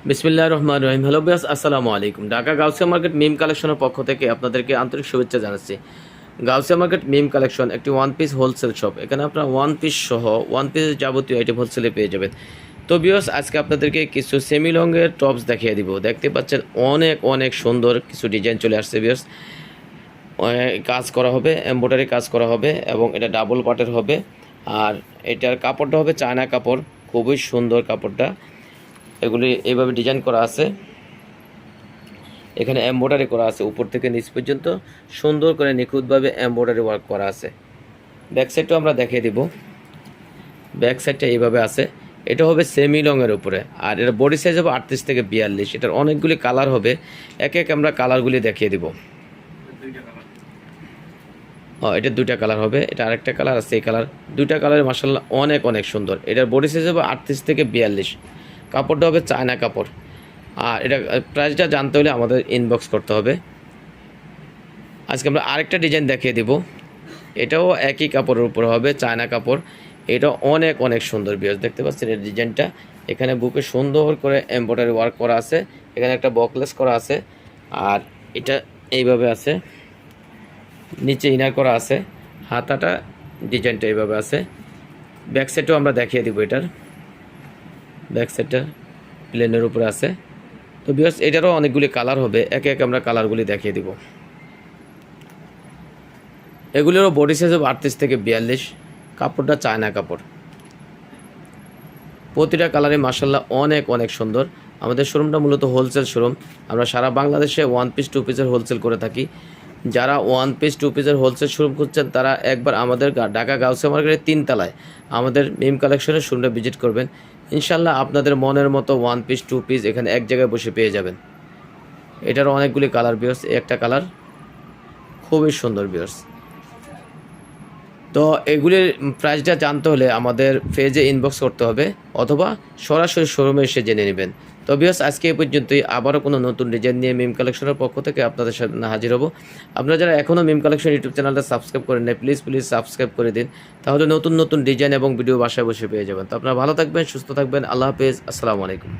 বিসমিল্লাহির রহমানির রহিম। হ্যালো বিয়াস, আসসালামু আলাইকুম। ঢাকা গাউসিয়া মার্কেট মিম কালেকশনের পক্ষ থেকে আপনাদেরকে আন্তরিক শুভেচ্ছা জানাচ্ছি। গাউসিয়া মার্কেট মিম কালেকশন একটি ওয়ান পিস হোলসেল শপ। এখানে আপনারা ওয়ান পিস সহ ওয়ান পিস যাবতীয় আইটেম হোলসেলে পেয়ে যাবেন। তো বিয়াস, আজকে আপনাদেরকে কিছু সেমি লংয়ের টপস দেখিয়ে দিব। দেখতে পাচ্ছেন অনেক অনেক সুন্দর কিছু ডিজাইন চলে আসছে বিয়াস। কাজ করা হবে, এমব্রয়ডারি কাজ করা হবে এবং এটা ডাবল পার্টের হবে। আর এটার কাপড়টা হবে চায়না কাপড়, খুবই সুন্দর কাপড়টা। এগুলি এইভাবে ডিজাইন করা আছে, এখানে এমব্রয়ডারি করা আছে, উপর থেকে নিচ পর্যন্ত সুন্দর করে নিখুঁতভাবে এমব্রয়ডারি ওয়ার্ক করা আছে। ব্যাক সাইডটাও আমরা দেখিয়ে দিব। ব্যাক সাইডটা এইভাবে আছে। এটা হবে সেমি লংয়ের উপরে, আর এর বডি সাইজ হবে 38 থেকে 42। এটার অনেকগুলি কালার হবে, এক এক আমরা কালারগুলি দেখিয়ে দিব। এটা দুইটা কালার হবে, এটা আরেকটা কালার আছে, এই কালার দুইটা কালার মাশাআল্লাহ অনেক অনেক সুন্দর। এটার বডি সাইজ হবে 38 থেকে 42, কাপড়টা হবে চায়না কাপড়। আর এটা প্রাইসটা জানতে হলে আমাদের ইনবক্স করতে হবে। আজকে আমরা আরেকটা ডিজাইন দেখিয়ে দিব, এটাও একই কাপড়ের উপর হবে, চায়না কাপড়। এটা অনেক অনেক সুন্দর বিয়াস, দেখতে পাচ্ছেন এই ডিজাইনটা। এখানে বুকে সুন্দর করে এমব্রয়ডারি ওয়ার্ক করা আছে, এখানে একটা বকলেস করা আছে, আর এটা এইভাবে আছে, নিচে ইনার করা আছে, হাতাটা ডিজাইনটা এইভাবে আছে। ব্যাক সাইডটাও আমরা দেখিয়ে দিব। এটার ব্যাক সাইডটা প্লেনের উপরে আছে। তো বিয়াস, এটারও অনেকগুলি কালার হবে, একে একে আমরা কালারগুলি দেখিয়ে দিব। এগুলোরও বডি সাইজ হবে 38 থেকে 42, কাপড়টা চায়না কাপড়। প্রতিটা কালারে মাশাআল্লাহ অনেক অনেক সুন্দর। আমাদের শোরুমটা মূলত হোলসেল শোরুম। আমরা সারা বাংলাদেশে ওয়ান পিস টু পিসের হোলসেল করে থাকি। যারা ওয়ান পিস টু পিসের হোলসেল শোরুম করছেন তারা একবার আমাদের ঢাকা গাউসিয়া মার্কেটের 3 তলায় আমাদের মিম কালেকশনের শোরুমটা ভিজিট করবেন। ইনশাল্লাহ আপনাদের মনের মতো ওয়ান পিস টু পিস এখানে এক জায়গায় বসে পেয়ে যাবেন। এটারও অনেকগুলি কালার বিয়ার্স, একটা কালার খুবই সুন্দর বিয়ার্স। তো এগুলির প্রাইসটা জানতে হলে আমাদের পেজে ইনবক্স করতে হবে, অথবা সরাসরি শোরুমে এসে জেনে নেবেন। তো বিয়াস, আজকে এই পর্যন্তই। আবারও কোনো নতুন ডিজাইন নিয়ে মিম কালেকশনের পক্ষ থেকে আপনাদের সাথে হাজির হব। আপনারা যারা এখনও মিম কালেকশন ইউটিউব চ্যানেলটা সাবস্ক্রাইব করেন নাই, প্লিজ সাবস্ক্রাইব করে দিন, তাহলে নতুন নতুন ডিজাইন এবং ভিডিও বাসায় বসে পেয়ে যাবেন। তো আপনারা ভালো থাকবেন, সুস্থ থাকবেন। আল্লাহ হাফেজ, আসসালামু আলাইকুম।